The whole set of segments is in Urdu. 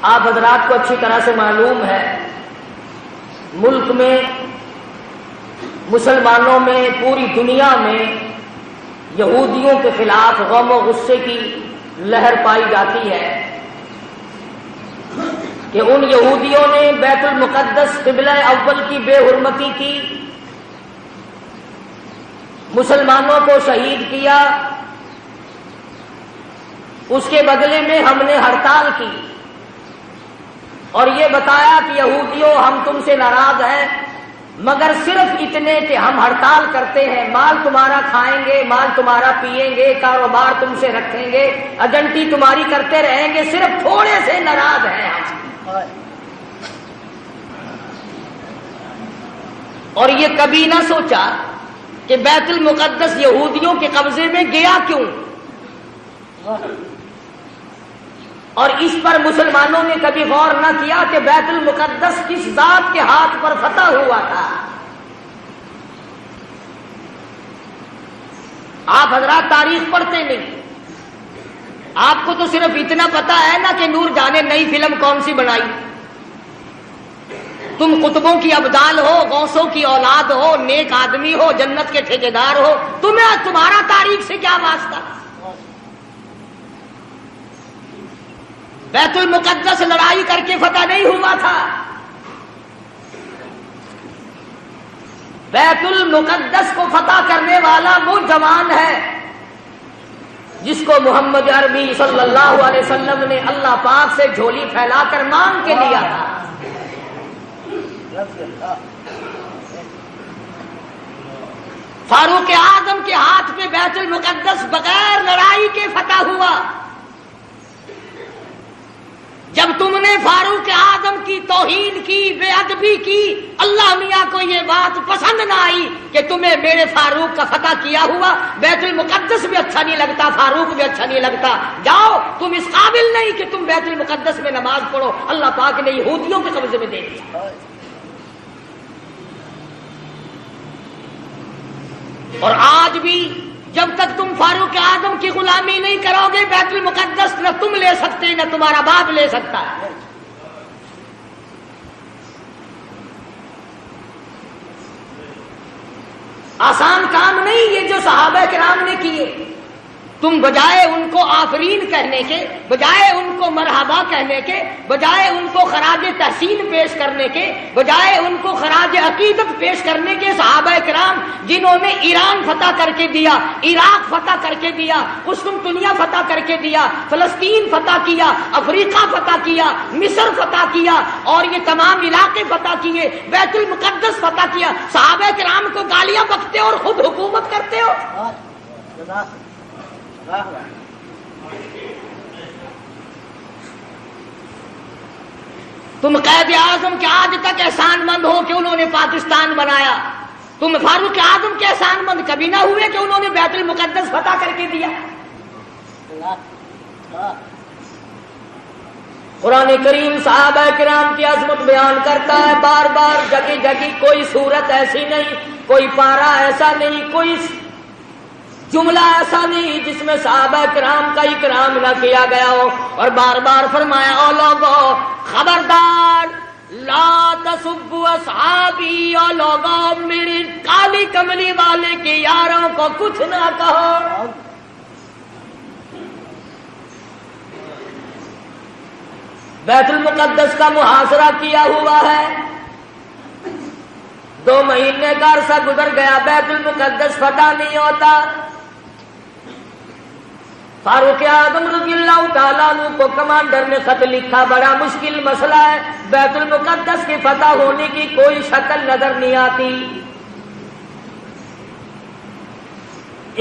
آپ حضرات کو اچھی طرح سے معلوم ہے، ملک میں، مسلمانوں میں، پوری دنیا میں یہودیوں کے خلاف غم و غصے کی لہر پائی جاتی ہے کہ ان یہودیوں نے بیت المقدس قبلہ اول کی بے حرمتی کی، مسلمانوں کو شہید کیا، اس کے بدلے میں ہم نے ہڑتال کی اور یہ بتایا کہ یہودیوں ہم تم سے ناراض ہیں، مگر صرف اتنے کہ ہم ہڑتال کرتے ہیں، مال تمہارا کھائیں گے، مال تمہارا پیئیں گے، کاروبار تم سے رکھیں گے، ایجنٹی تمہاری کرتے رہیں گے، صرف تھوڑے سے ناراض ہیں ہم۔ اور یہ کبھی نہ سوچا کہ بیت المقدس یہودیوں کے قبضے میں گیا کیوں، اور اس پر مسلمانوں نے کبھی غور نہ کیا کہ بیت المقدس کس ذات کے ہاتھ پر فتح ہوا تھا۔ آپ حضرات تاریخ پڑھتے نہیں، آپ کو تو صرف اتنا پتا ہے نا کہ نور جانے نئی فلم کون سی بنائی، تم قطبوں کی ابدال ہو، غوثوں کی اولاد ہو، نیک آدمی ہو، جنت کے ٹھیکیدار ہو، تمہارا تاریخ سے کیا واسطہ؟ بیت المقدس لڑائی کر کے فتح نہیں ہوا تھا، بیت المقدس کو فتح کرنے والا وہ جوان ہے جس کو محمد عربی صلی اللہ علیہ وسلم نے اللہ پاک سے جھولی پھیلا کر مانگ کے لیا تھا۔ فاروق اعظم کے ہاتھ پہ بیت المقدس بغیر لڑائی کے فتح ہوا۔ جب تم نے فاروق اعظم کی توہین کی، بے ادبی کی، اللہ میاں کو یہ بات پسند نہ آئی کہ تمہیں میرے فاروق کا فتح کیا ہوا بیت المقدس بھی اچھا نہیں لگتا، فاروق بھی اچھا نہیں لگتا، جاؤ تم اس قابل نہیں کہ تم بیت المقدس میں نماز پڑھو، اللہ پاک نے یہودیوں کے قبضے میں دے دیا۔ اور آج بھی جب تک تم فاروق اعظم کی غلامی نہیں کرو گے، بیت المقدس نہ تم لے سکتے نہ تمہارا باپ لے سکتا ہے۔ آسان کام نہیں یہ جو صحابہ کرام نے کیے، تم بجائے ان کو آفرین کہنے کے، بجائے ان کو مرحبا کہنے کے، بجائے ان کو خراج تحسین پیش کرنے کے، بجائے ان کو خراج عقیدت پیش کرنے کے، صحابہ کرام جنہوں نے ایران فتح کر کے دیا، عراق فتح کر کے دیا، قسطنطنیہ فتح کر کے دیا، فلسطین فتح کیا، افریقہ فتح کیا، مصر فتح کیا، اور یہ تمام علاقے فتح کیے، بیت المقدس فتح کیا، صحابہ کرام کو گالیاں بکتے اور خود حکومت کرتے ہو۔ تم قائد اعظم کے آج تک احسان مند ہو کہ انہوں نے پاکستان بنایا، تم فاروق اعظم کے احسان مند کبھی نہ ہوئے کہ انہوں نے بیت المقدس فتح کر کے دیا۔ قرآن کریم صحابہ کرام کی عظمت بیان کرتا ہے بار بار، جگہ جگہ، کوئی صورت ایسی نہیں، کوئی پارہ ایسا نہیں، کوئی جملہ ایسا نہیں جس میں صحابہ کرام کا اکرام نہ کیا گیا ہو، اور بار بار فرمایا او لوگو خبردار لا تسبوا اصحابی، او لوگو میری کالی کملی والے کے یاروں کو کچھ نہ کہو۔ بیت المقدس کا محاصرہ کیا ہوا ہے، 2 مہینے کا عرصہ گزر گیا، بیت المقدس فتح نہیں ہوتا۔ فاروق اعظم رضی اللہ تعالیٰ عنہ کو کمانڈر نے خط لکھا، بڑا مشکل مسئلہ ہے، بیت المقدس کے فتح ہونے کی کوئی شکل نظر نہیں آتی۔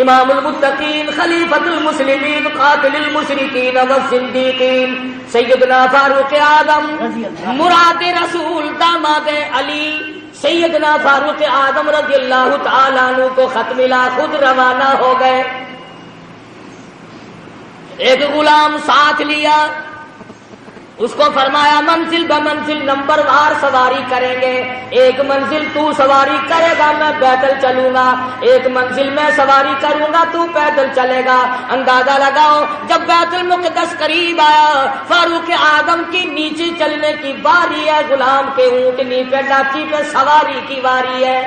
امام المتقین، خلیفۃ المسلمین، قاتل المشرکین والزندیقین، سیدنا فاروق اعظم مراد رسول داماد علی، سیدنا فاروق اعظم رضی اللہ تعالیٰ عنہ کو خط ملا، خود روانہ ہو گئے۔ ایک غلام ساتھ لیا، اس کو فرمایا منزل بمنزل نمبر وار سواری کریں گے، ایک منزل تو سواری کرے گا میں پیدل چلوں گا، ایک منزل میں سواری کروں گا تو پیدل چلے گا۔ اندازہ لگاؤ جب بیت المقدس قریب آیا، فاروق اعظم آدم کی نیچے چلنے کی باری ہے، غلام کے اونٹنی پہ ڈاچی پہ سواری کی باری ہے۔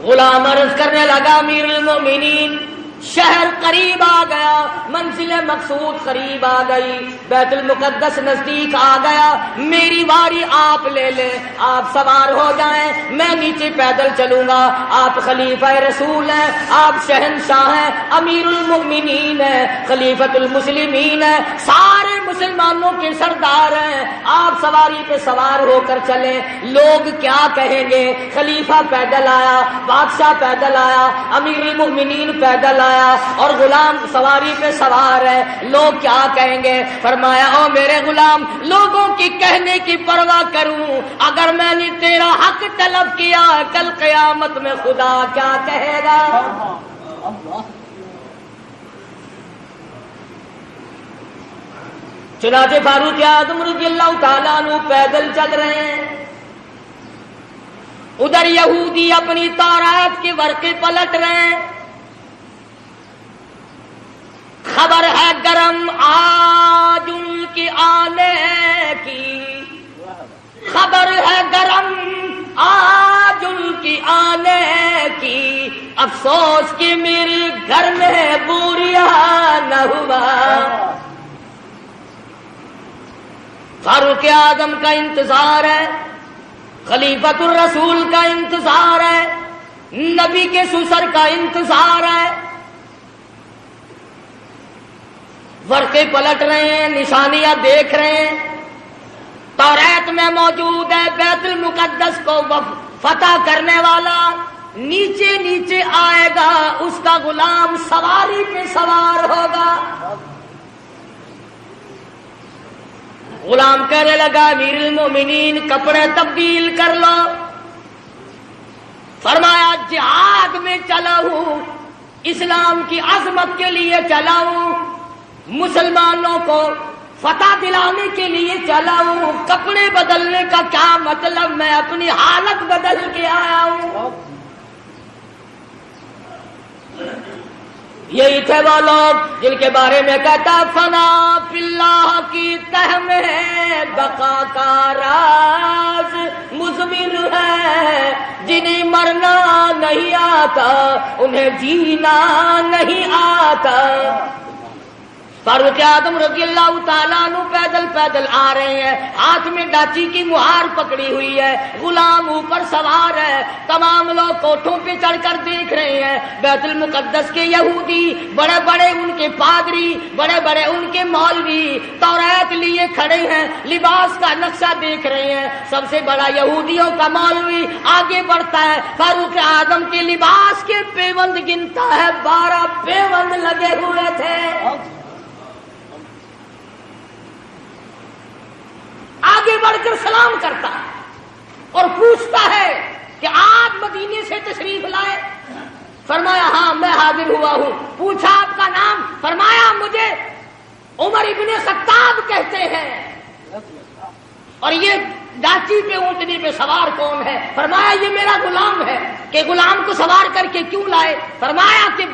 غلام عرض کرنے لگا امیر المومنین شہر قریب آ گیا، منزل مقصود قریب آ گئی، بیت المقدس نزدیک آ گیا، میری باری آپ لے لیں، آپ سوار ہو جائیں، میں نیچے پیدل چلوں گا، آپ خلیفہ رسول ہیں، آپ شہنشاہ ہیں، امیر المؤمنین ہیں، خلیفۃ المسلمین ہیں، سارے مسلمانوں کے سردار ہیں، آپ سواری پہ سوار ہو کر چلیں، لوگ کیا کہیں گے؟ خلیفہ پیدل آیا، بادشاہ پیدل آیا، امیر المؤمنین پیدل آیا اور غلام سواری پہ سوار ہے، لوگ کیا کہیں گے؟ فرمایا او میرے غلام، لوگوں کی کہنے کی پرواہ کروں، اگر میں نے تیرا حق طلب کیا کل قیامت میں خدا کیا کہے گا؟ چنانچہ فاروق اعظم رضی اللہ تعالیٰ عنہ پیدل چل رہے ہیں، ادھر یہودی اپنی تورات کے ورقے پلٹ رہے ہیں، خبر ہے گرم آج ان کی آنے کی، خبر ہے گرم آج ان کی آنے کی، افسوس کہ میرے گھر میں بوریا نہ ہوا۔ فاروق اعظم کا انتظار ہے، خلیفۃ الرسول کا انتظار ہے، نبی کے سسر کا انتظار ہے، ورقے پلٹ رہے ہیں، نشانیاں دیکھ رہے ہیں، تورات میں موجود ہے بیت المقدس کو فتح کرنے والا نیچے نیچے آئے گا، اس کا غلام سواری پہ سوار ہوگا۔ غلام کہنے لگا امیر المومنین کپڑے تبدیل کر لو، فرمایا جہاد میں چلا ہوں، اسلام کی عظمت کے لیے چلا ہوں، مسلمانوں کو فتح دلانے کے لیے چلا ہوں، کپڑے بدلنے کا کیا مطلب؟ میں اپنی حالت بدل کے آیا ہوں۔ یہی تھے وہ لوگ جن کے بارے میں کہتا فنا فی اللہ کی تہ میں بقا کا راز مضمر ہے، جنہیں مرنا نہیں آتا انہیں جینا نہیں آتا۔ فاروق اعظم رضی اللہ تعالیٰ عنہ پیدل پیدل آ رہے ہیں، ہاتھ میں ڈاچی کی مہار پکڑی ہوئی ہے، غلام اوپر سوار ہے، تمام لوگ کوٹھوں پہ چڑھ کر دیکھ رہے ہیں، بیت المقدس کے یہودی، بڑے بڑے ان کے پادری، بڑے بڑے ان کے مولوی تورات لیے کھڑے ہیں، لباس کا نقشہ دیکھ رہے ہیں، سب سے بڑا یہودیوں کا مولوی آگے بڑھتا ہے، فاروق اعظم کے لباس کے پیوند گنتا ہے، 12 پیوند لگے ہوئے تھے۔ آگے بڑھ کر سلام کرتا ہے اور پوچھتا ہے کہ آپ مدینے سے تشریف لائے؟ فرمایا ہاں میں حاضر ہوا ہوں۔ پوچھا آپ کا نام؟ فرمایا مجھے عمر ابن خطاب کہتے ہیں۔ اور یہ ڈاچی پہ اونٹنی پہ سوار کون ہے؟ فرمایا یہ میرا غلام ہے۔ کہ غلام کو سوار کر کے کیوں لائے؟ فرمایا کہ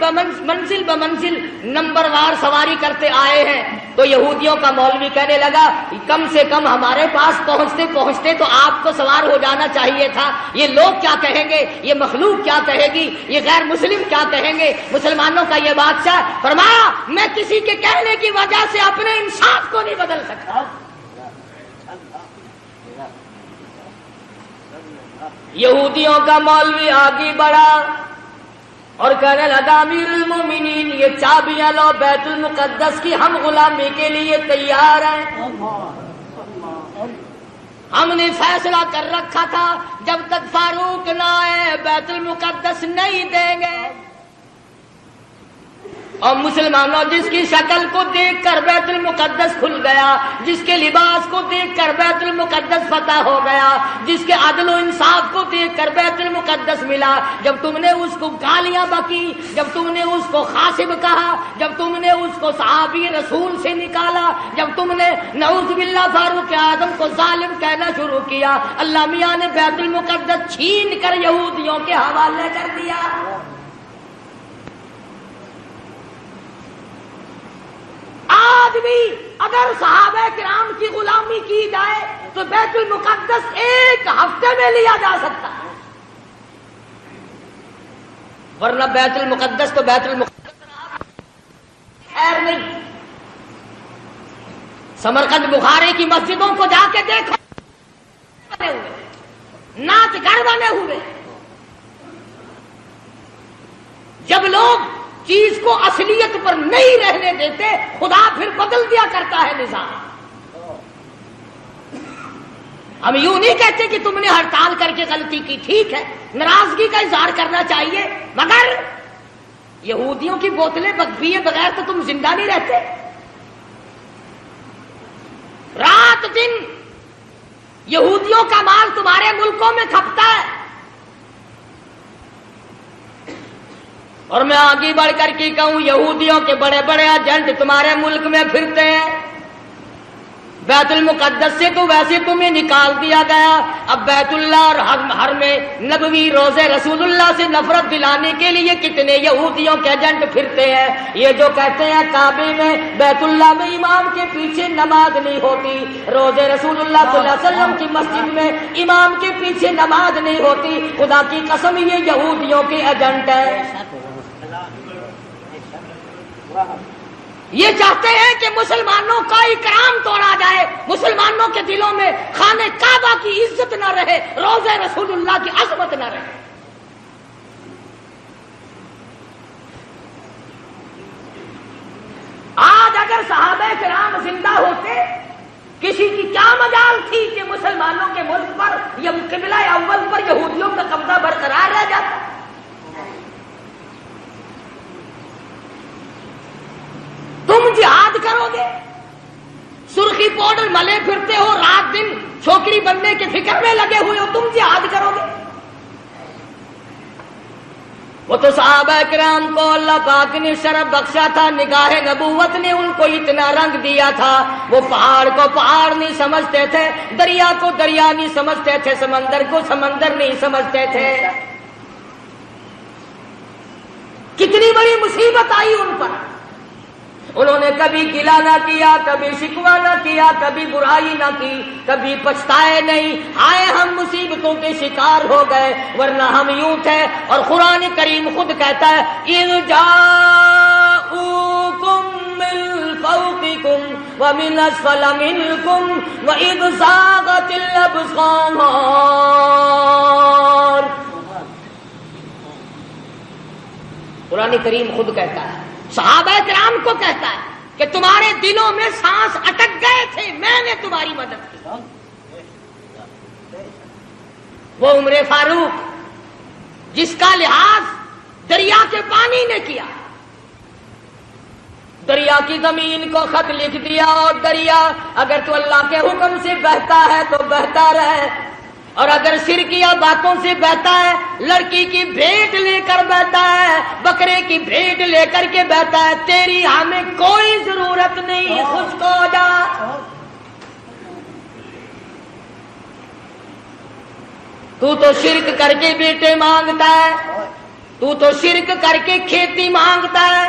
منزل بمنزل نمبر وار سواری کرتے آئے ہیں۔ تو یہودیوں کا مولوی کہنے لگا کم سے کم ہمارے پاس پہنچتے پہنچتے تو آپ کو سوار ہو جانا چاہیے تھا، یہ لوگ کیا کہیں گے، یہ مخلوق کیا کہے گی، یہ غیر مسلم کیا کہیں گے، مسلمانوں کا یہ بادشاہ۔ فرمایا میں کسی کے کہنے کی وجہ سے اپنے انصاف کو نہیں بدل سکتا۔ یہودیوں کا مولوی آگے بڑھا اور کہنے لگا امیر المومنین یہ چابیاں لو بیت المقدس کی، ہم غلامی کے لیے تیار ہیں۔ ہم نے فیصلہ کر رکھا تھا جب تک فاروق نہ آئے بیت المقدس نہیں دیں گے۔ اور مسلمانوں جس کی شکل کو دیکھ کر بیت المقدس کھل گیا، جس کے لباس کو دیکھ کر بیت المقدس فتح ہو گیا، جس کے عدل و انصاف کو دیکھ کر بیت المقدس ملا، جب تم نے اس کو گالیاں بکی، جب تم نے اس کو خاصب کہا، جب تم نے اس کو صحابی رسول سے نکالا، جب تم نے نعوذ باللہ فاروق اعظم کو ظالم کہنا شروع کیا، اللہ میاں نے بیت المقدس چھین کر یہودیوں کے حوالے کر دیا۔ بھی اگر صحابہ کرام کی غلامی کی جائے تو بیت المقدس 1 ہفتے میں لیا جا سکتا ہے، ورنہ بیت المقدس تو بیت المقدس خیر نہیں۔ سمرقند بخارے کی مسجدوں کو جا کے دیکھو، بنے ہوئے ناچ گھر بنے ہوئے۔ جب لوگ چیز کو اصلیت پر نہیں رہنے دیتے، خدا پھر بدل دیا کرتا ہے نظام۔ ہم یوں نہیں کہتے کہ تم نے ہڑتال کر کے غلطی کی، ٹھیک ہے، ناراضگی کا اظہار کرنا چاہیے، مگر یہودیوں کی بوتلیں پیے بغیر تو تم زندہ نہیں رہتے۔ رات دن یہودیوں کا مال تمہارے ملکوں میں کھپتا ہے، اور میں آگے بڑھ کر کے کہوں یہودیوں کے بڑے بڑے ایجنٹ تمہارے ملک میں پھرتے ہیں۔ بیت المقدس سے تو ویسے تمہیں نکال دیا گیا، اب بیت اللہ اور حرم نبوی روضے رسول اللہ سے نفرت دلانے کے لیے کتنے یہودیوں کے ایجنٹ پھرتے ہیں۔ یہ جو کہتے ہیں کعبے میں بیت اللہ میں امام کے پیچھے نماز نہیں ہوتی، روضے رسول اللہ صلی اللہ علیہ وسلم کی مسجد میں امام کے پیچھے نماز نہیں ہوتی، خدا کی قسم یہ یہودیوں کے ایجنٹ ہیں۔ یہ چاہتے ہیں کہ مسلمانوں کا اکرام توڑا جائے، مسلمانوں کے دلوں میں خانہ کعبہ کی عزت نہ رہے، روضہ رسول اللہ کی عظمت نہ رہے۔ آج اگر صحابہ کرام زندہ ہوتے، کسی کی کیا مجال تھی کہ مسلمانوں کے ملک پر یا قبلہ اول پر یہودیوں کا قبضہ برقرار رہ جاتا۔ تم جہاد کرو گے، سرخی پاؤڈر ملے پھرتے ہو، رات دن چھوکری بننے کے فکر میں لگے ہوئے ہو، تم جہاد کرو گے؟ وہ تو صحابہ کرام کو اللہ پاک نے شرف بخشا تھا، نگاہ نبوت نے ان کو اتنا رنگ دیا تھا، وہ پہاڑ کو پہاڑ نہیں سمجھتے تھے، دریا کو دریا نہیں سمجھتے تھے، سمندر کو سمندر نہیں سمجھتے تھے۔ کتنی بڑی مصیبت آئی ان پر، انہوں نے کبھی گلہ نہ کیا، کبھی شکوہ نہ کیا، کبھی برائی نہ کی، کبھی پچھتائے نہیں، ہائے ہم مصیبتوں کے شکار ہو گئے، ورنہ ہم یوں تھے۔ اور قرآن کریم خود کہتا ہے اِذْ جَاءُوكُم مِّن فَوْقِكُمْ وَمِنْ أَسْفَلَ مِنكُمْ وَإِذْ زَاغَتِ الْأَبْصَارُ۔ قرآن کریم خود کہتا ہے، صحابہ کرام کو کہتا ہے کہ تمہارے دلوں میں سانس اٹک گئے تھے، میں نے تمہاری مدد کی۔ وہ عمر فاروق جس کا لحاظ دریا کے پانی نے کیا، دریا کی زمین کو خط لکھ دیا، اور دریا اگر تو اللہ کے حکم سے بہتا ہے تو بہتا رہے، اور اگر شرکیہ باتوں سے بہتا ہے، لڑکی کی بھیٹ لے کر بہتا ہے، بکرے کی بھیٹ لے کر کے بہتا ہے، تیری ہمیں کوئی ضرورت نہیں، خشک ہو جا۔ تو شرک کر کے بیٹے مانگتا ہے، تو شرک کر کے کھیتی مانگتا ہے،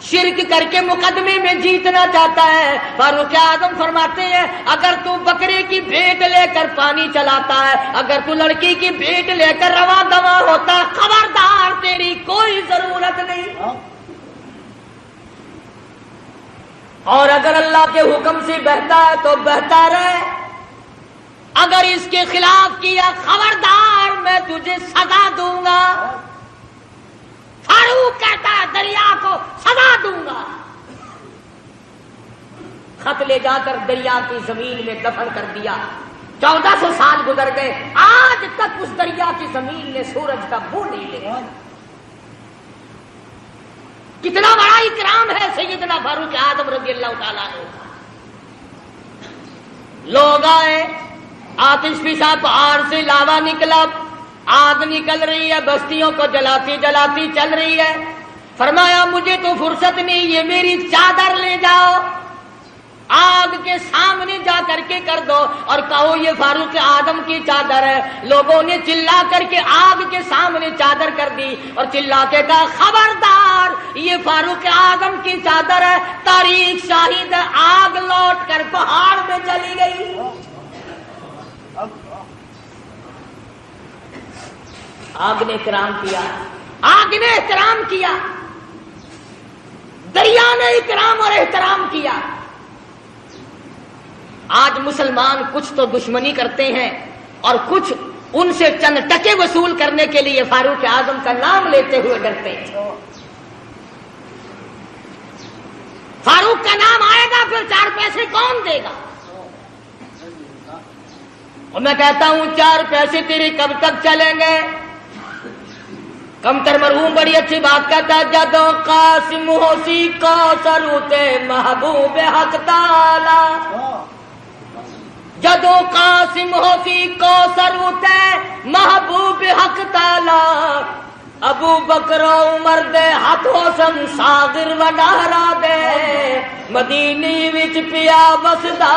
شرک کر کے مقدمے میں جیتنا چاہتا ہے۔ فاروق اعظم فرماتے ہیں اگر تو بکرے کی بھیٹ لے کر پانی چلاتا ہے، اگر تو لڑکی کی بھیٹ لے کر رواں دواں ہوتا ہے، خبردار تیری کوئی ضرورت نہیں۔ اور اگر اللہ کے حکم سے بہتا ہے تو بہتا رہے، اگر اس کے خلاف کیا خبردار میں تجھے سزا دوں گا۔ فاروق کہتا ہے دریا کو سزا دوں گا۔ خط لے جا کر دریا کی زمین میں دفن کر دیا۔ 1400 سال گزر گئے، آج تک اس دریا کی زمین نے سورج کا بو نہیں لیا۔ کتنا بڑا اکرام ہے سیدنا فاروق اعظم رضی اللہ تعالیٰ عنہ۔ لوگ آئے، آتش فشاں پہاڑ سے لاوا نکلا، آگ نکل رہی ہے، بستیوں کو جلاتی جلاتی چل رہی ہے۔ فرمایا مجھے تو فرصت نہیں، یہ میری چادر لے جاؤ، آگ کے سامنے جا کر کے کر دو اور کہو یہ فاروق اعظم کی چادر ہے۔ لوگوں نے چلا کر کے آگ کے سامنے چادر کر دی اور چلا کے کہا خبردار خبردار یہ فاروق اعظم کی چادر ہے، تاریخ شاہد ہے، آگ لوٹ کر پہاڑ میں چلی گئی۔ آگ نے احترام کیا، آگ نے احترام کیا، دریا نے اکرام اور احترام کیا۔ آج مسلمان کچھ تو دشمنی کرتے ہیں اور کچھ ان سے چند ٹکے وصول کرنے کے لیے فاروق اعظم کا نام لیتے ہوئے ڈرتے ہیں۔ فاروق کا نام آئے گا پھر 4 پیسے کون دے گا؟ اور میں کہتا ہوں 4 پیسے تیرے کب تک چلیں گے؟ کمتر مرحوم بڑی اچھی بات کہتا ہے، جدو قاسم ہوسی کو سروتے محبوب حق تعالی، جدو قاسم ہوسی کو سروتے محبوب حق تعالی، ابو بکر عمر دے ہاتھ حسن صاغر وڈارا دے، مدینی وچ پیا بسدا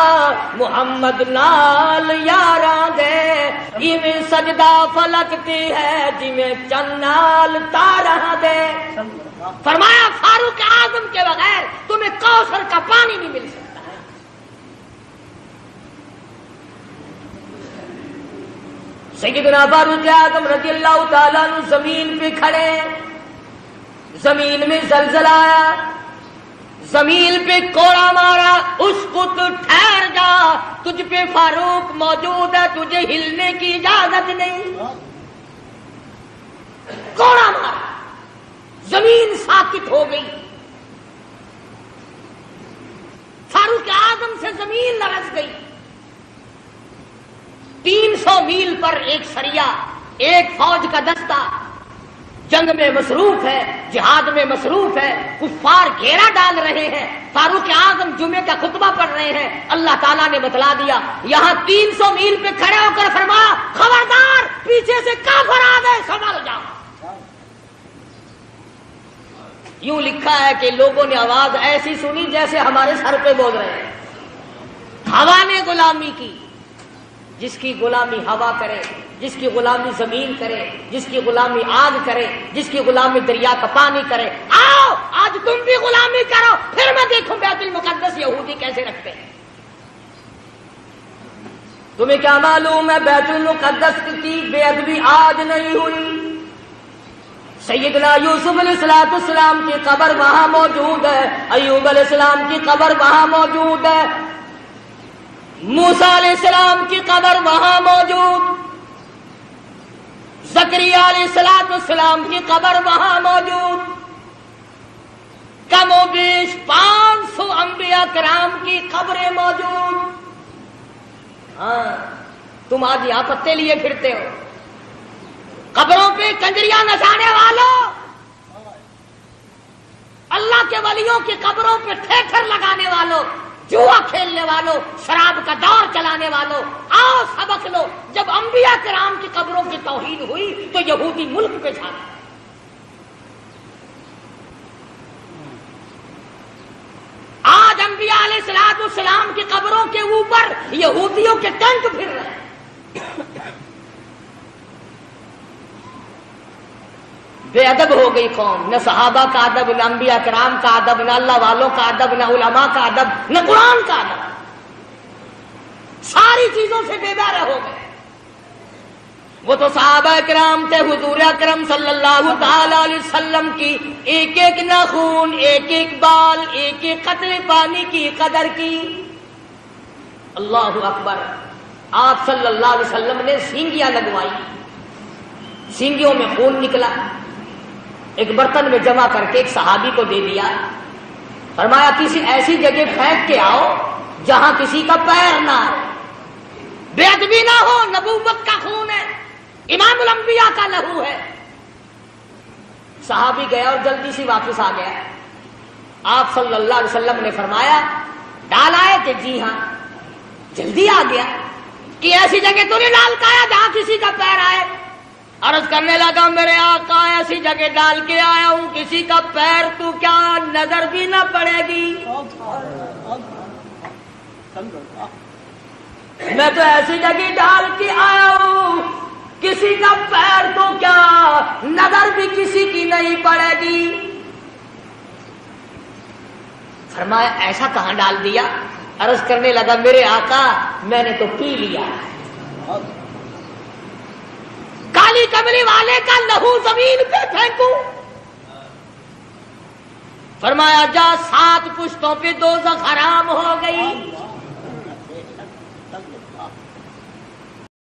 محمد نال یاراں دے، ایویں سجدہ فلکتی ہے جویں چن نال تاراں دے۔ فرمایا فاروق اعظم کے بغیر تمہیں کوثر کا پانی نہیں مل سکتا۔ سیدنا فاروق اعظم رضی اللہ تعالیٰ عنہ زمین پہ کھڑے، زمین میں زلزلہ آیا، زمین پہ کوڑا مارا، اس کو تو ٹھہر جا، تجھ پہ فاروق موجود ہے، تجھے ہلنے کی اجازت نہیں۔ کوڑا مارا، زمین ساکت ہو گئی، فاروق اعظم سے زمین لرز گئی۔ 300 میل پر ایک سریا، ایک فوج کا دستہ جنگ میں مصروف ہے، جہاد میں مصروف ہے، کفار گھیرا ڈال رہے ہیں، فاروق اعظم جمعے کا خطبہ پڑھ رہے ہیں۔ اللہ تعالیٰ نے بتلا دیا، یہاں 300 میل پہ کھڑے ہو کر فرمایا خبردار پیچھے سے کافر آ گئے، سنبھل جاؤ۔ یوں لکھا ہے کہ لوگوں نے آواز ایسی سنی جیسے ہمارے سر پہ بول رہے ہیں۔ ہوا نے غلامی کی، جس کی غلامی ہوا کرے، جس کی غلامی زمین کرے، جس کی غلامی آگ کرے، جس کی غلامی دریا کا پانی کرے، آؤ آج تم بھی غلامی کرو، پھر میں دیکھوں بیت المقدس یہودی کیسے رکھتے ہیں۔ تمہیں کیا معلوم ہے بیت المقدس کی بے ادبی آج نہیں ہوئی؟ سیدنا یوسف علیہ السلام کی قبر وہاں موجود ہے، ایوب علیہ السلام کی قبر وہاں موجود ہے، موسیٰ علیہ السلام کی قبر وہاں موجود، زکریا علیہ السلام کی قبر وہاں موجود، کم و بیش 500 انبیاء کرام کی قبریں موجود۔ ہاں تم آج یہاں پتے لیے پھرتے ہو، قبروں پہ کنجریاں نچانے والوں، اللہ کے ولیوں کی قبروں پہ ٹھیٹھر لگانے والوں، جوا کھیلنے والوں، شراب کا دور چلانے والوں، آؤ سبق لو۔ جب انبیاء کرام کی قبروں کی توہین ہوئی تو یہودی ملک پہ چھا گئے۔ آج انبیاء علیہ السلام کی قبروں کے اوپر یہودیوں کے ٹینٹ پھر رہے ہیں۔ بے ادب ہو گئی قوم، نہ صحابہ کا ادب، نہ انبیاء کرام کا ادب، نہ اللہ والوں کا ادب، نہ علماء کا ادب، نہ قرآن کا ادب، ساری چیزوں سے بے بہرہ ہو گئے۔ وہ تو صحابہ کرام تھے، حضور اکرم صلی اللہ تعالی علیہ وسلم کی ایک ایک ناخون، ایک ایک بال، ایک ایک قطرے پانی کی قدر کی۔ اللہ اکبر۔ آپ صلی اللہ علیہ وسلم نے سینگیاں لگوائی، سینگیوں میں خون نکلا، ایک برتن میں جمع کر کے ایک صحابی کو دے دیا، فرمایا کسی ایسی جگہ پھینک کے آؤ جہاں کسی کا پیر نہ ہو، بے ادبی نہ ہو، نبوت کا خون ہے، امام الانبیاء کا لہو ہے۔ صحابی گیا اور جلدی سے واپس آ گیا۔ آپ صلی اللہ علیہ وسلم نے فرمایا ڈال آئے کہ جی ہاں، جلدی آ گیا کہ ایسی جگہ تو نہیں ڈال کے آیا جہاں کسی کا پیر آئے۔ عرض کرنے لگا میرے آقا ایسی جگہ ڈال کے آیا ہوں کسی کا پیر تو کیا نظر بھی نہ پڑے گی، میں تو ایسی جگہ ڈال کے آیا ہوں کسی کا پیر تو کیا نظر بھی کسی کی نہیں پڑے گی۔ فرمایا ایسا کہاں ڈال دیا؟ عرض کرنے لگا میرے آقا میں نے تو پی لیا، کالی کملی والے کا لہو زمین پہ پھینکوں؟ فرمایا جا 7 پشتوں پہ دوزخ حرام ہو گئی۔